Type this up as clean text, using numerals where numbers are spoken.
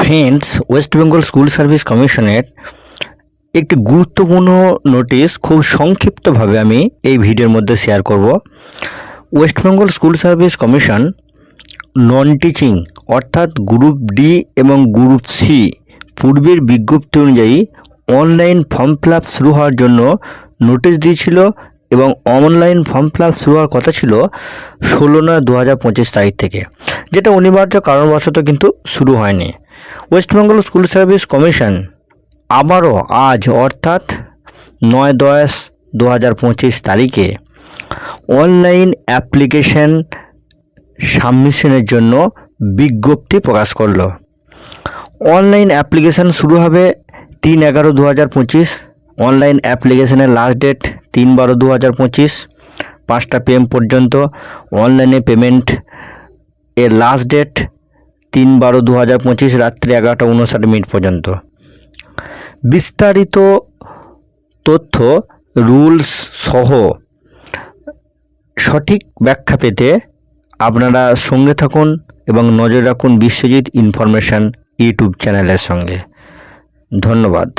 Friends, West Bengal school service কমিশনের একটি গুরুত্বপূর্ণ নোটিশ খুব সংক্ষিপ্তভাবে আমি এই ভিডিওর মধ্যে শেয়ার করব। West Bengal school service commission non teaching অর্থাৎ গ্রুপ ডি এবং গ্রুপ সি পূর্বের বিজ্ঞপ্তি অনুযায়ী অনলাইন ফর্ম ফিল আপ শুরু হওয়ার জন্য নোটিশ দিয়েছিল এবং অনলাইন ফর্ম ফিল আপ শুরু হওয়ার কথা ছিল 16/9/2025 তারিখ থেকে, যেটা অনিবার্য কারণবশত কিন্তু শুরু হয়নি। West Bengal school service commission আবারও আজ অর্থাৎ 9/10/2025 তারিখে অনলাইন অ্যাপ্লিকেশন সাবমিশনের জন্য বিজ্ঞপ্তি প্রকাশ করলো। অনলাইন অ্যাপ্লিকেশন শুরু হবে 3/11/2025। অনলাইন অ্যাপ্লিকেশনের লাস্ট ডেট 3/12/2025 5টা PM পর্যন্ত। অনলাইনে পেমেন্ট এর লাস্ট ডেট 3/12/2025 রাত্রি 11:59 পর্যন্ত। বিস্তারিত তথ্য, রুলস সহ সঠিক ব্যাখ্যা পেতে আপনারা সঙ্গে থাকুন এবং নজর রাখুন বিশ্বজিৎ ইনফরমেশন ইউটিউব চ্যানেলের সঙ্গে। ধন্যবাদ।